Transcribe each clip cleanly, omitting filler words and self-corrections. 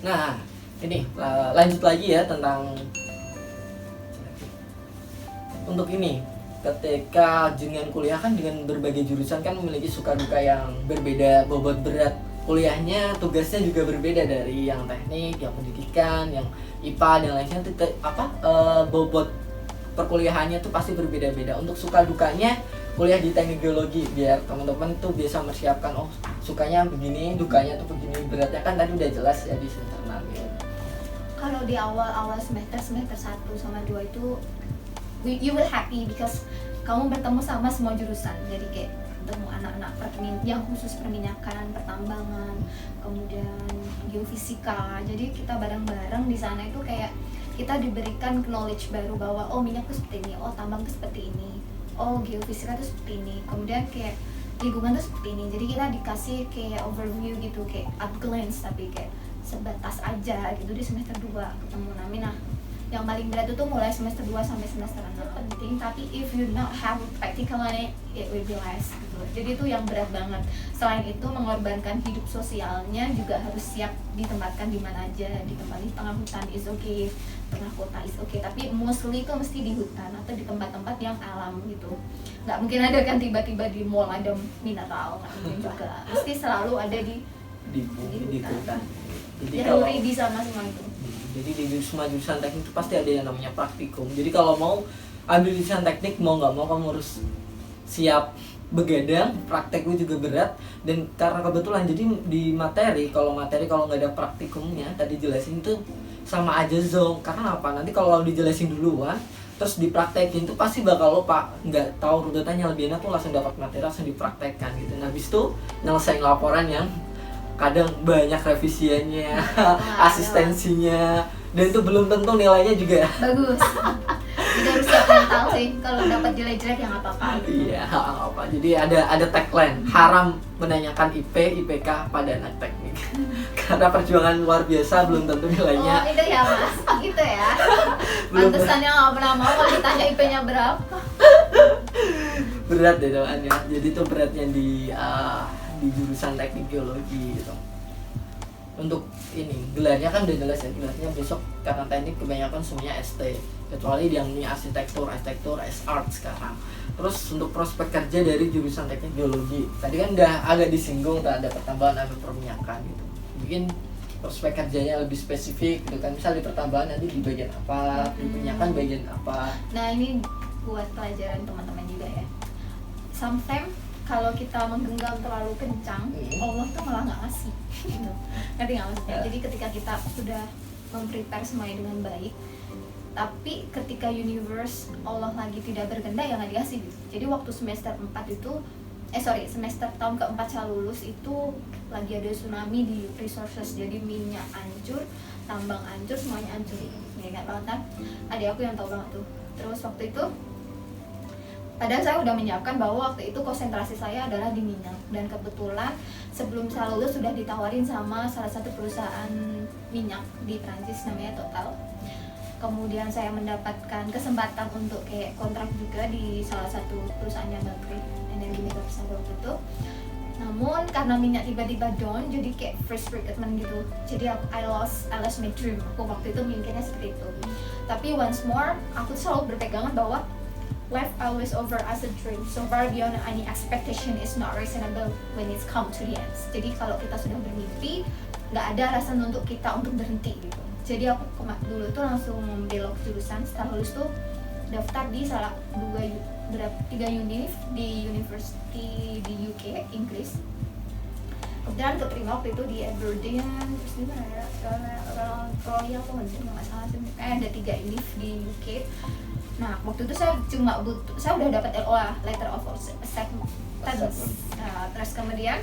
Nah, ini lanjut lagi ya tentang untuk ini. Ketika dengan kuliah kan dengan berbagai jurusan kan memiliki suka duka yang berbeda, bobot berat kuliahnya, tugasnya juga berbeda dari yang teknik, yang pendidikan, yang IPA dan lainnya. Bobot perkuliahannya tuh pasti berbeda-beda. Untuk suka dukanya kuliah di teknik geologi, biar teman-teman tuh biasa mempersiapkan, oh sukanya begini, dukanya tuh begini, beratnya kan tadi udah jelas ya di semester 6 ya. Kalau di awal semester 1 sama 2 itu you will happy because kamu bertemu sama semua jurusan. Jadi kayak ketemu anak-anak yang khusus perminyakan, pertambangan, kemudian geofisika. Jadi kita bareng-bareng di sana itu kayak kita diberikan knowledge baru bahwa oh minyak tuh seperti ini, oh tambang tuh seperti ini, oh geofisika tuh seperti ini. Kemudian kayak lingkungan tuh seperti ini. Jadi kita dikasih kayak overview gitu, kayak at glance, tapi kayak sebatas aja gitu di semester 2 ketemu Nami. Nah, yang paling berat itu mulai semester 2 sampai semester 6 penting, tapi if you not have practical on it, it will be less gitu. Jadi itu yang berat banget. Selain itu mengorbankan hidup sosialnya juga harus siap ditempatkan di mana aja, ditempatkan di tengah hutan is okay, tengah kota is okay, tapi mostly itu mesti di hutan atau di tempat-tempat yang alam gitu. Nggak mungkin ada kan tiba-tiba di mall ada mineral, nggak mungkin juga. Mesti selalu ada di hutan. Jadi ya kalau ready sama semua itu. Jadi di semua jurusan teknik itu pasti ada yang namanya praktikum. Jadi kalau mau ambil jurusan teknik, mau nggak mau kamu harus siap begadang, prakteknya juga berat. Dan karena kebetulan jadi di materi kalau nggak ada praktikumnya tadi jelasin tuh sama aja zonk. Karena apa? Nanti kalau dijelasin duluan terus dipraktekin tuh pasti bakal lupa, nggak tahu runutannya. Lebih enak tuh langsung dapat materi langsung dipraktekkan gitu. Nah habis itu nyelesain laporan yang kadang banyak revisiannya, asistensinya, dan itu belum tentu nilainya juga bagus. Jadi harus siap mental sih, kalau dapat jelek-jelek ya nggak apa-apa. Iya, apa. Jadi ada tagline, haram menanyakan IPK pada anak teknik. Karena perjuangan luar biasa belum tentu nilainya. Oh itu ya mas, gitu ya. Pantesannya nggak pernah mau kalau ditanya IP-nya berapa. Berat deh teman ya. Jadi itu beratnya di jurusan teknik geologi gitu. Untuk ini gelarnya kan udah jelas ya, gelarnya besok karena teknik kebanyakan semuanya ST, kecuali yang ini arsitektur art sekarang. Terus untuk prospek kerja dari jurusan teknik geologi tadi kan udah agak disinggung, tak ada pertambangan, ada perminyakan gitu. Mungkin prospek kerjanya lebih spesifik gitu kan, misal di pertambangan nanti di bagian apa, di perminyakan bagian apa. Nah ini buat pelajaran teman-teman juga ya. Sometimes kalau kita menggenggam terlalu kencang, Allah tuh malah nggak ngasih gitu. Ngerti nggak maksudnya? Jadi ketika kita sudah memprepare semuanya dengan baik, tapi ketika universe Allah lagi tidak berkehendak ya nggak dikasih gitu. Jadi waktu semester 4 itu semester tahun keempat saya lulus itu lagi ada tsunami di resources, jadi minyak hancur, tambang hancur, semuanya hancur. Ya nggak banget kan? Adik aku yang tahu banget tuh. Terus waktu itu padahal saya udah menyiapkan bahwa waktu itu konsentrasi saya adalah di minyak, dan kebetulan sebelum saya lulus sudah ditawarin sama salah satu perusahaan minyak di Prancis namanya Total. Kemudian saya mendapatkan kesempatan untuk kayak kontrak juga di salah satu perusahaannya Bakri Energi Mega Persada waktu itu. Namun karena minyak tiba-tiba down, jadi kayak fresh recruitment gitu. Jadi I lost my dream. Aku waktu itu mikirnya seperti itu. Tapi once more, aku selalu berpegangan bahwa life always over as a dream. So far beyond any expectation is not reasonable when it's come to the end. Jadi kalau kita sudah bermimpi, nggak ada alasan untuk kita untuk berhenti gitu. Jadi aku dulu tuh langsung belok jurusan. Setelah lulus tuh daftar di salah 3 univ di university di UK Inggris. Kemudian keterima waktu itu di Aberdeen, terus di mana ya, Royal apa nggak salah sih, ada 3 univ di UK. Nah waktu itu saya cuma saya udah dapat LOA, letter of acceptance. Terus kemudian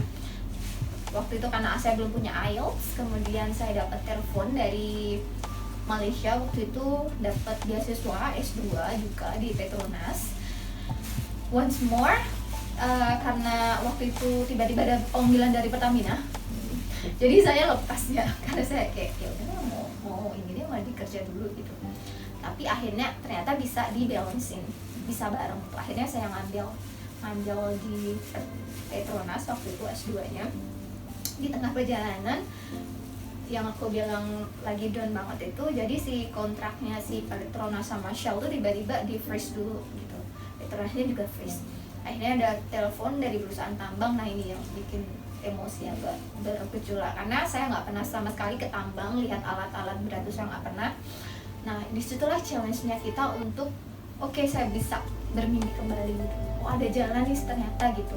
waktu itu karena saya belum punya IELTS, kemudian saya dapat telepon dari Malaysia, waktu itu dapat beasiswa S2 juga di Petronas. Once more, karena waktu itu tiba-tiba ada panggilan dari Pertamina, jadi saya lepasnya karena saya kayak ya udah mau ini dia mau dikerja dulu gitu. Tapi akhirnya ternyata bisa di-balancing, bisa bareng. Akhirnya saya ngambil di Petronas waktu itu S2-nya. Di tengah perjalanan yang aku bilang lagi down banget itu, jadi si kontraknya si Petronas sama Shell tuh tiba-tiba di freeze dulu gitu, Petronasnya juga freeze. Akhirnya ada telepon dari perusahaan tambang. Nah ini yang bikin emosi agak bergejolak, karena saya nggak pernah sama sekali ke tambang, lihat alat-alat berat itu saya nggak pernah. Nah disitulah challenge-nya kita untuk oke, saya bisa bermimpi kembali gitu. Oh ada jalan nih ternyata gitu.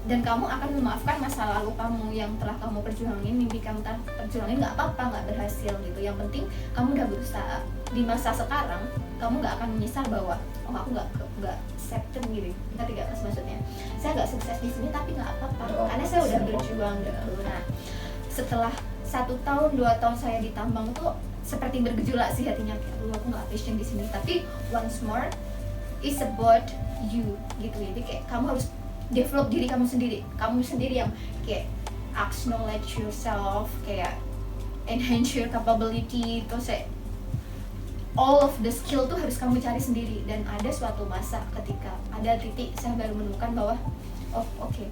Dan kamu akan memaafkan masa lalu kamu yang telah kamu perjuangin, mimpi kamu telah perjuangin, nggak apa-apa nggak berhasil gitu. Yang penting kamu udah berusaha. Di masa sekarang kamu nggak akan menyesal bahwa oh aku nggak accepted gitu. Ngerti nggak mas maksudnya? Saya nggak sukses di sini tapi nggak apa-apa karena saya udah berjuang gitu. Nah setelah 1 tahun 2 tahun saya di tambang itu seperti bergejolak sih hatinya, kayak aku nggak passion di sini. Tapi once more is about you gitu. Jadi kayak kamu harus develop diri kamu sendiri yang kayak acknowledge yourself, kayak enhance your capability, terus kayak all of the skill tuh harus kamu cari sendiri. Dan ada suatu masa ketika ada titik saya baru menemukan bahwa oh oke,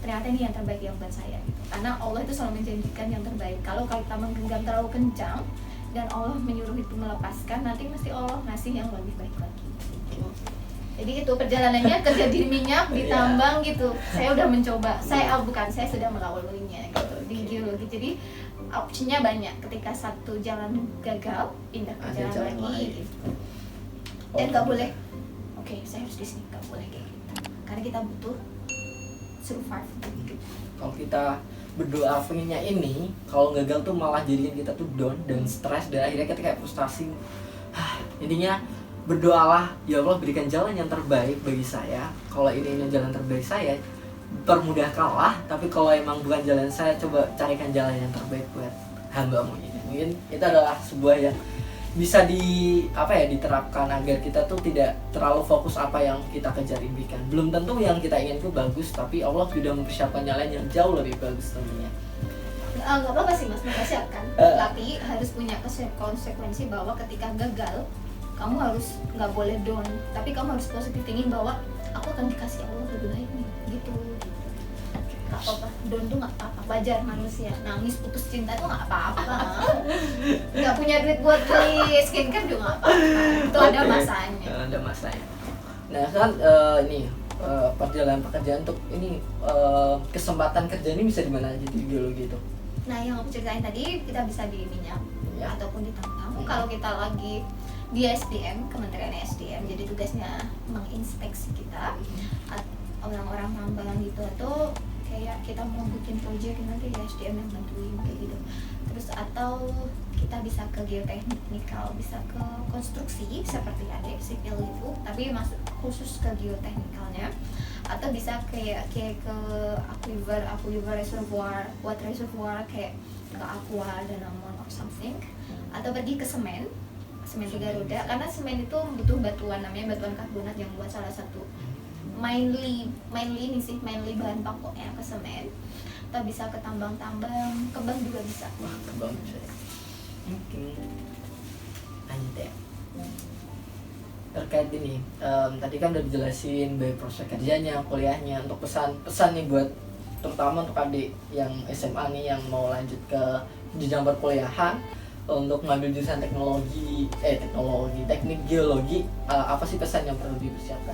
ternyata ini yang terbaik yang buat saya gitu. Karena Allah itu selalu menjanjikan yang terbaik. Kalau kita menggenggam terlalu kencang dan Allah menyuruh itu melepaskan, nanti mesti Allah ngasih yang lebih baik lagi gitu. Jadi itu perjalanannya kerja di minyak, di tambang gitu. Saya udah mencoba, saya sudah melaluinya gitu di geologi. Jadi opsinya banyak. Ketika satu jalan gagal, pindah ke jalan lagi gitu. Dan nggak boleh, oke, saya harus di sini, nggak boleh kayak gitu. Karena kita butuh survive gitu. Kalau kita berdoa pengennya ini, kalau gagal tuh malah jadikan kita tuh down dan stres, dan akhirnya kita kayak frustasi. Intinya berdoalah, ya Allah berikan jalan yang terbaik bagi saya. Kalau ini jalan terbaik saya, permudahkanlah. Tapi kalau emang bukan jalan saya, coba carikan jalan yang terbaik buat hamba-Mu ini. Mungkin itu adalah sebuah yang bisa diterapkan agar kita tuh tidak terlalu fokus apa yang kita kejar impikan. Belum tentu yang kita ingin itu bagus, tapi Allah sudah mempersiapkan jalan yang jauh lebih bagus tentunya. Nggak apa-apa sih mas, mempersiapkan. Tapi harus punya konsekuensi bahwa ketika gagal, kamu harus nggak boleh down, tapi kamu harus positif thinking bahwa aku akan dikasih Allah lebih baik nih gitu. Nggak apa-apa, down tuh nggak apa-apa, wajar manusia. Nangis putus cinta tuh nggak apa-apa. Nggak punya duit buat beli skincare juga nggak apa-apa. Itu ada masanya. Ada masanya. Nah kan perjalanan pekerjaan untuk ini kesempatan kerja ini bisa di mana aja di geologi itu? Nah yang aku ceritain tadi, kita bisa di minyak ataupun di tambang. Kalau kita lagi di SDM, Kementerian SDM, jadi tugasnya menginspeksi kita orang-orang tambang gitu, atau kayak kita mau bikin project nanti SDM yang bantuin kayak gitu. Terus atau kita bisa ke geoteknikal, bisa ke konstruksi seperti adik sipil itu, tapi masuk khusus ke geoteknikalnya. Atau bisa kayak ke aquifer reservoir, water reservoir, kayak ke aqua, danamon or something. Atau pergi ke semen 3 roda, karena semen itu butuh batuan, namanya batuan karbonat yang buat salah satu mainly bahan pokoknya ke semen. Atau bisa ke tambang-tambang, kembang juga bisa. Wah, kembang bisa ya. Mungkin lanjut ya. Terkait ini, tadi kan udah dijelasin baik proses kerjanya, kuliahnya. Untuk pesan nih buat terutama untuk adik yang SMA nih yang mau lanjut ke jenjang perkuliahan untuk mengambil jurusan teknik geologi, apa sih pesan yang perlu dipersiapkan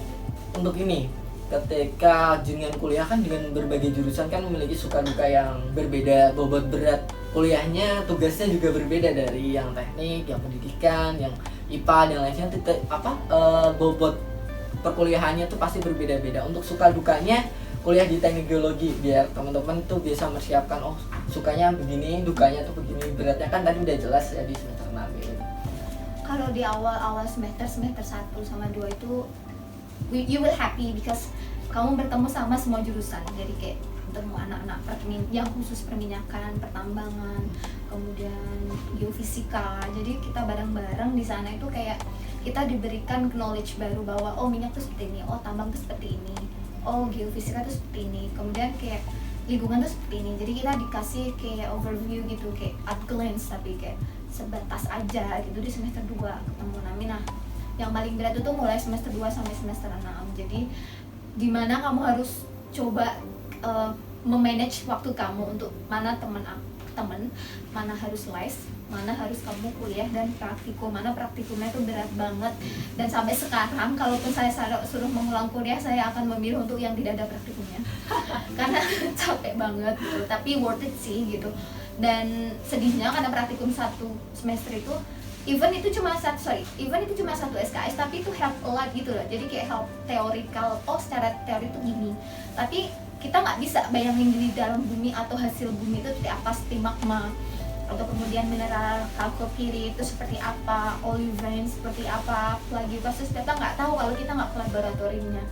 untuk ini? Ketika jenjang kuliah kan dengan berbagai jurusan kan memiliki suka duka yang berbeda, bobot berat kuliahnya, tugasnya juga berbeda dari yang teknik, yang pendidikan, yang IPA dan lainnya. Bobot perkuliahannya tuh pasti berbeda-beda. Untuk suka dukanya kuliah di teknik geologi, biar teman-teman tuh bisa mempersiapkan, oh sukanya begini, dukanya tuh begini, beratnya kan tadi udah jelas ya di semester 6 ini. Kalau di awal semester 1 sama 2 itu you will happy because kamu bertemu sama semua jurusan. Jadi kayak ketemu anak-anak yang khusus perminyakan, pertambangan, kemudian geofisika. Jadi kita bareng-bareng di sana itu kayak kita diberikan knowledge baru bahwa oh minyak tuh seperti ini, oh tambang tuh seperti ini, oh geofisika tuh seperti ini, kemudian kayak lingkungan tuh seperti ini. Jadi kita dikasih kayak overview gitu, kayak at glance, tapi kayak sebatas aja gitu di semester 2 ketemu Nami. Nah yang paling berat itu mulai semester 2 sampai semester 6. Jadi dimana kamu harus coba memanage waktu kamu untuk mana temen mana harus les, mana harus kamu kuliah dan praktikum, mana praktikumnya itu berat banget. Dan sampai sekarang kalaupun saya suruh mengulang kuliah, saya akan memilih untuk yang tidak ada praktikumnya karena capek banget gitu, tapi worth it sih gitu. Dan sedihnya karena praktikum 1 semester itu even itu cuma satu SKS, tapi itu help a lot gitu loh. Jadi kayak help theoretical, secara teori itu gini, tapi kita nggak bisa bayangin di dalam bumi atau hasil bumi itu seperti apa, seperti magma atau kemudian mineral kalkopiri itu seperti apa, olivine seperti apa, plagioclasis, kita nggak tahu kalau kita nggak ke laboratoriumnya.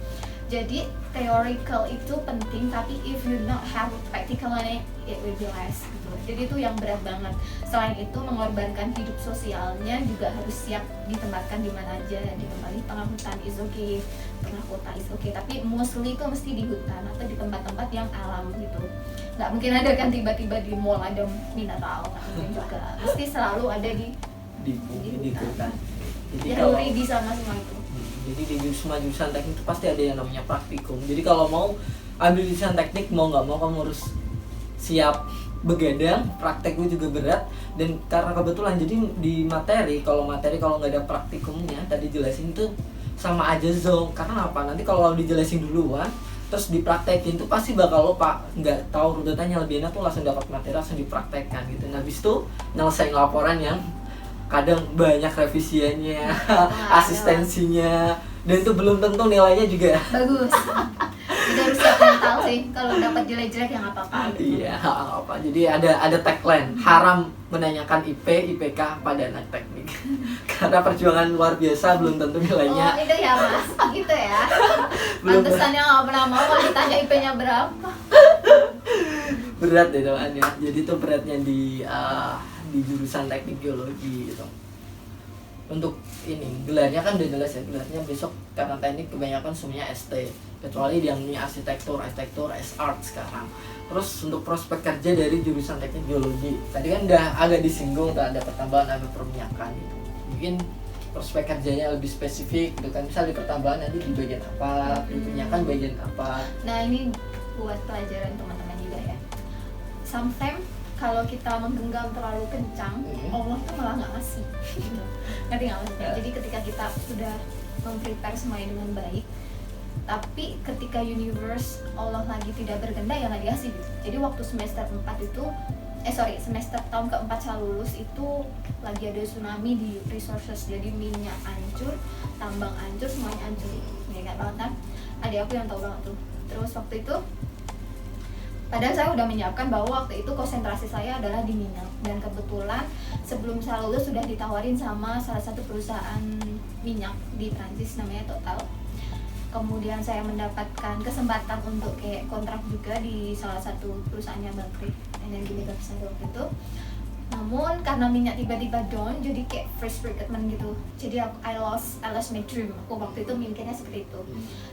Jadi theoretical itu penting, tapi if you not have practical in it will be less gitu. Jadi itu yang berat banget. Selain itu mengorbankan hidup sosialnya juga harus siap ditempatkan di mana aja, di tempat di tengah hutan is okay, tengah kota is okay, tapi mostly itu mesti di hutan atau di tempat-tempat yang alam gitu. Nggak mungkin ada kan tiba-tiba di mall ada mineral, nggak mungkin juga. Mesti selalu ada di hutan. Jadi kalau ready sama semua itu. Jadi di jurusan teknik itu pasti ada yang namanya praktikum. Jadi kalau mau ambil jurusan teknik, mau nggak mau kamu harus siap begadang, prakteknya juga berat. Dan karena kebetulan jadi di materi kalau nggak ada praktikumnya tadi jelasin tuh sama aja zonk. Karena apa? Nanti kalau dijelasin duluan terus dipraktekin tuh pasti bakal lupa, nggak tahu runutannya. Lebih enak tuh langsung dapat materi langsung dipraktekkan gitu. Nah habis itu nyelesain laporan yang kadang banyak revisiannya, asistensinya, dan itu belum tentu nilainya juga bagus. Jadi harus siap mental sih, kalau dapat jelek-jelek ya nggak apa-apa gitu. Iya, apa. Jadi ada tagline, haram menanyakan IPK pada anak teknik. Karena perjuangan luar biasa, belum tentu nilainya. Oh itu ya mas, gitu ya. Pantesannya nggak pernah mau kalau ditanya IP-nya berapa. Berat deh teman ya. Jadi itu beratnya di jurusan teknik geologi gitu. Untuk ini gelarnya kan udah jelas ya, gelarnya besok karena teknik kebanyakan semuanya ST, kecuali yang ini arsitektur S-Art sekarang. Terus untuk prospek kerja dari jurusan teknik geologi tadi kan udah agak disinggung, ada pertambangan, ada perminyakan gitu. Mungkin prospek kerjanya lebih spesifik gitu kan, misal di pertambangan nanti di bagian apa, di perminyakan bagian apa. Nah ini buat pelajaran teman-teman juga ya. Sometimes kalau kita menggenggam terlalu kencang, Allah tuh malah nggak ngasih. Gitu. Ngerti nggak maksudnya? Jadi ketika kita sudah memprepare semuanya dengan baik, tapi ketika universe Allah lagi tidak berkehendak ya nggak dikasih gitu. Jadi waktu semester 4 itu, semester tahun keempat saya lulus itu lagi ada tsunami di resources, jadi minyak hancur, tambang hancur, semuanya hancur. Ya nggak banget kan? Adik aku yang tahu banget tuh. Terus waktu itu padahal saya udah menyiapkan bahwa waktu itu konsentrasi saya adalah di minyak, dan kebetulan sebelum saya lulus sudah ditawarin sama salah satu perusahaan minyak di Prancis namanya Total. Kemudian saya mendapatkan kesempatan untuk kayak kontrak juga di salah satu perusahaannya Bakri Energi Mega Besar waktu itu. Namun karena minyak tiba-tiba down, jadi kayak fresh recruitment gitu. Jadi I lost my dream. Aku waktu itu mikirnya seperti itu.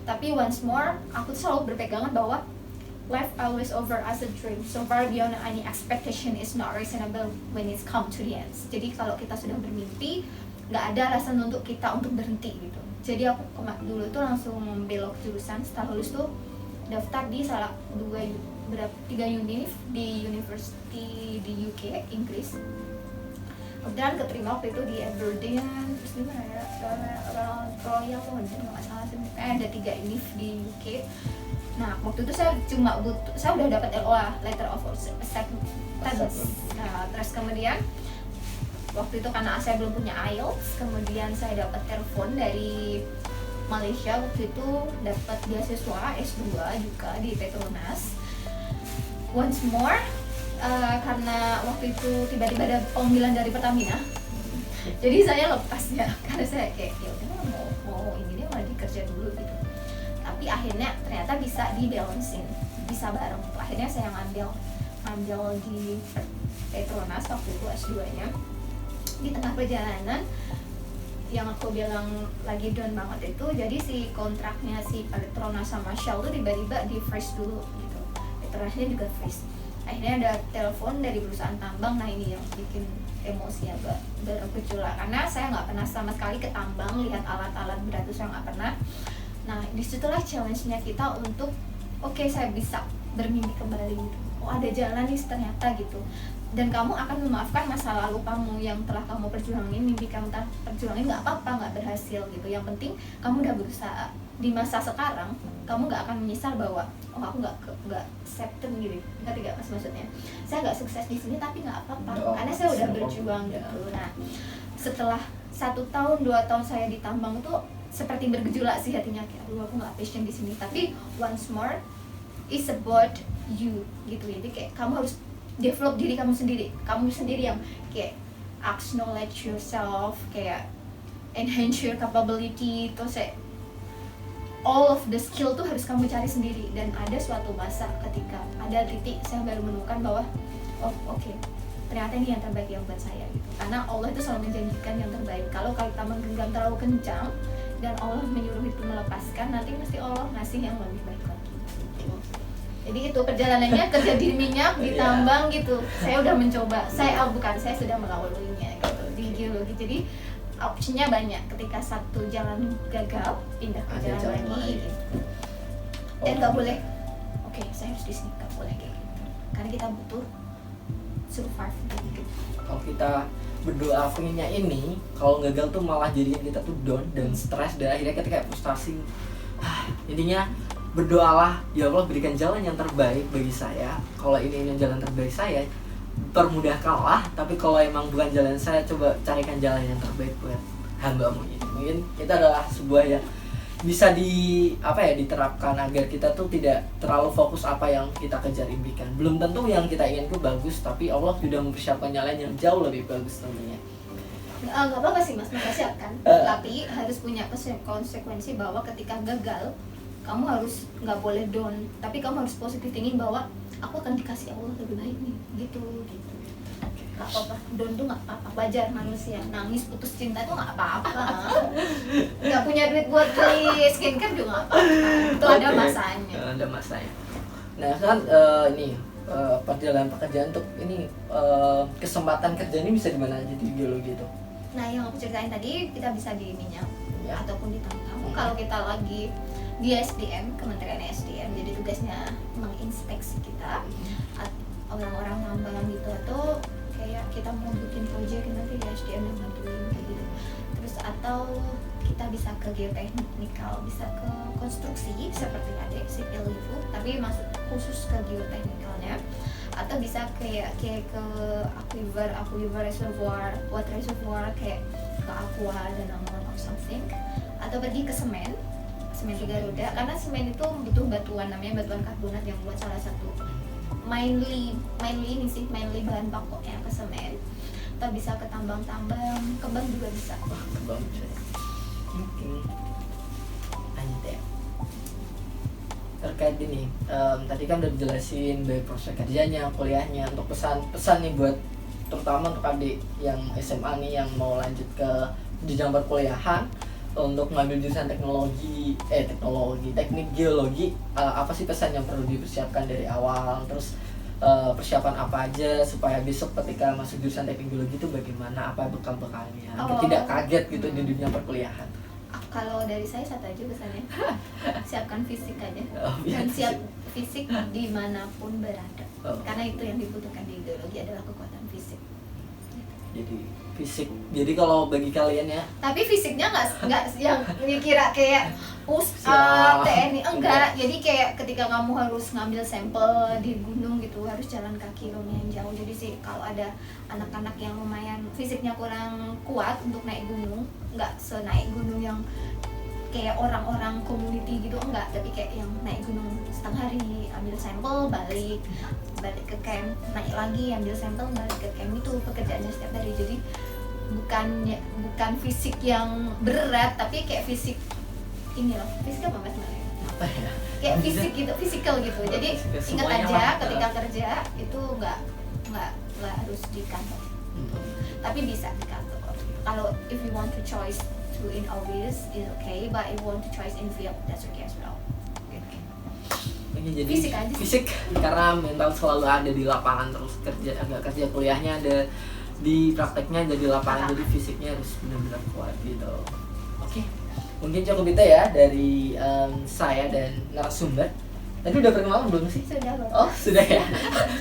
Tapi once more, aku tuh selalu berpegangan bahwa life always over as a dream. So far beyond any expectation is not reasonable when it's come to the end. Jadi kalau kita sudah bermimpi, nggak ada alasan untuk kita untuk berhenti gitu. Jadi aku dulu tuh langsung belok jurusan. Setelah lulus tuh daftar di salah 3 univ di university di UK, Inggris. Kemudian keterima waktu itu di Aberdeen, terus di mana ya? Royal London nggak salah sih. Ada 3 univ di UK. Nah waktu itu saya udah dapat LOA, letter of acceptance. Nah terus kemudian waktu itu karena saya belum punya IELTS, kemudian saya dapat telepon dari Malaysia, waktu itu dapat beasiswa S2 juga di Petronas. Once more, karena waktu itu tiba-tiba ada panggilan dari Pertamina, jadi saya lepas ya, karena saya kayak ya udah mau ini dia mau dikerja dulu gitu. Tapi akhirnya ternyata bisa dibalancein, bisa bareng. Akhirnya saya ngambil di Petronas waktu itu S2-nya. Di tengah perjalanan yang aku bilang lagi down banget itu, jadi si kontraknya si Petronas sama Shell tuh tiba-tiba di freeze dulu gitu. Petronasnya juga freeze. Akhirnya ada telepon dari perusahaan tambang. Nah ini yang bikin emosi agak bergejolak, karena saya nggak pernah sama sekali ke tambang, lihat alat-alat berat itu saya nggak pernah. Nah disitulah challenge-nya kita untuk oke, saya bisa bermimpi kembali gitu. Oh ada jalan nih ternyata gitu. dan kamu akan memaafkan masa lalu kamu yang telah kamu perjuangin, mimpi kamu telah perjuangin, nggak apa-apa nggak berhasil gitu. Yang penting kamu udah berusaha. Di masa sekarang kamu nggak akan menyesal bahwa oh aku nggak accepted gitu, ngerti nggak mas maksudnya? Saya nggak sukses di sini tapi nggak apa-apa karena saya udah berjuang gitu. Nah setelah 1 tahun 2 tahun saya di tambang tuh seperti bergejolak sih hatinya, kayak aduh aku nggak passion di sini. Tapi once more is about you gitu. Jadi kayak kamu harus develop diri kamu sendiri yang kayak acknowledge yourself, kayak enhance your capability, terus all of the skill tuh harus kamu cari sendiri. Dan ada suatu masa ketika ada titik saya baru menemukan bahwa oh oke, ternyata ini yang terbaik yang buat saya gitu. Karena Allah itu selalu menjanjikan yang terbaik. Kalau kita menggenggam terlalu kencang dan Allah menyuruh itu melepaskan, nanti mesti Allah ngasih yang lebih baik lagi gitu. Jadi itu perjalanannya kerja di minyak, di tambang gitu. Saya udah mencoba, saya sudah melaluinya gitu di geologi. Jadi opsinya banyak. Ketika satu jalan gagal, pindah ke jalan lagi gitu. Dan nggak boleh, oke saya harus di sini, nggak boleh kayak gitu. Karena kita butuh survive gitu. Kalau kita berdoa pengennya ini, kalau gagal tuh malah jadikan kita tuh down dan stres, dan akhirnya kita kayak frustasi. Intinya berdoalah, ya Allah berikan jalan yang terbaik bagi saya. Kalau ini jalan terbaik saya, permudahkanlah. Tapi kalau emang bukan jalan saya, coba carikan jalan yang terbaik buat hamba-Mu ini. Mungkin itu adalah sebuah yang bisa diterapkan agar kita tuh tidak terlalu fokus apa yang kita kejar impikan. Belum tentu yang kita ingin itu bagus, tapi Allah sudah mempersiapkan jalan yang jauh lebih bagus tentunya. Nggak apa-apa sih mas, mempersiapkan. Tapi harus punya konsekuensi bahwa ketika gagal, kamu harus nggak boleh down, tapi kamu harus positif thinking bahwa aku akan dikasih Allah lebih baik nih, gitu. Nggak apa-apa, down tuh nggak apa-apa, wajar manusia. Nangis putus cinta itu nggak apa-apa. Nggak punya duit buat beli skincare juga nggak apa-apa. Itu ada masanya. Ada masanya. Nah kan perjalanan pekerjaan untuk ini kesempatan kerja ini bisa di mana aja di geologi itu? Nah yang aku ceritain tadi, kita bisa di minyak ataupun di tambang. Kalau kita lagi di SDM, Kementerian SDM, jadi tugasnya menginspeksi kita orang-orang tambang gitu, atau kayak kita mau bikin proyek nanti di SDM yang bantuin kayak gitu. Terus atau kita bisa ke geoteknikal, bisa ke konstruksi seperti adik sipil itu, tapi masuk khusus ke geoteknikalnya. Atau bisa kayak ke aquifer reservoir, water reservoir, kayak ke aqua dan or something. Atau pergi ke semen 3 roda, karena semen itu butuh batuan, namanya batuan karbonat yang buat salah satu mainly bahan pokoknya ke semen. Atau bisa ke tambang-tambang, kembang juga bisa. Kembang bisa. Lanjut ya. Terkait ini, tadi kan udah dijelasin dari proses kerjanya, kuliahnya. Untuk pesan nih buat terutama untuk adik yang SMA nih yang mau lanjut ke jenjang perkuliahan untuk mengambil jurusan teknik geologi, apa sih pesan yang perlu dipersiapkan dari awal? Terus persiapan apa aja supaya besok ketika masuk jurusan teknik geologi itu bagaimana, apa bekal-bekalnya agar tidak kaget gitu di dunia perkuliahan? Kalau dari saya satu aja pesannya, siapkan fisik aja, dan siap fisik dimanapun berada, karena itu yang dibutuhkan di geologi adalah kekuatan fisik. Jadi fisik, jadi kalau bagi kalian ya, tapi fisiknya nggak yang dikira kayak push up TNI, enggak. Jadi kayak ketika kamu harus ngambil sampel di gunung gitu, harus jalan kaki lumayan jauh. Jadi sih kalau ada anak-anak yang lumayan fisiknya kurang kuat untuk naik gunung, nggak senaik gunung yang kayak orang-orang community gitu, enggak, tapi kayak yang naik gunung setengah hari, ambil sampel, balik ke camp, naik lagi, ambil sampel, balik ke camp. Itu pekerjaannya setiap hari. Jadi bukan fisik yang berat, tapi kayak fisik ini loh, fisik apa mas? Apa ya? Kayak fisik gitu, physical gitu. Jadi ingat aja ketika kerja itu nggak harus di kantor, tapi bisa di kantor. Kalau if you want to choice to in office is okay, but if you want to choice in field, that's okay as well. Jadi fisik karena mental selalu ada di lapangan, terus kerja kuliahnya ada di prakteknya, jadi lapangan, jadi fisiknya harus benar-benar kuat gitu. Oke, mungkin cukup itu ya dari saya dan narasumber. Tadi udah perkenalan belum sih? Sudah loh. Oh sudah ya.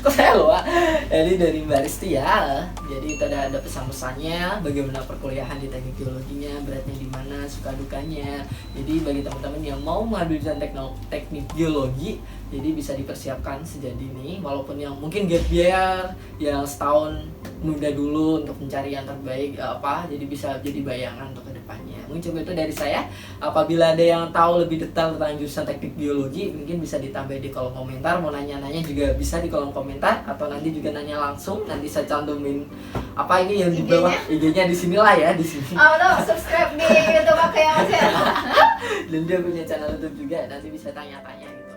Kok saya lupa. Jadi dari Mbak Risti ya. Jadi itu ada pesan-pesannya bagaimana perkuliahan di teknik geologinya, beratnya di mana, suka dukanya. Jadi bagi teman-teman yang mau mengambil jurusan teknik geologi, jadi bisa dipersiapkan sejak dini. Walaupun yang mungkin gap year, yang setahun nunda dulu untuk mencari yang terbaik apa, jadi bisa jadi bayangan untuk kedepannya. Mungkin coba itu dari saya. Apabila ada yang tahu lebih detail tentang jurusan teknik geologi, mungkin bisa ditambah di kolom komentar. Mau nanya-nanya juga bisa di kolom komentar, atau nanti juga nanya langsung. Nanti saya cantumin apa ini yang di bawah IG-nya di sini lah ya, di sini. Oh no, subscribe di YouTube aku ya Mas ya. Dan dia punya channel YouTube juga, nanti bisa tanya-tanya gitu.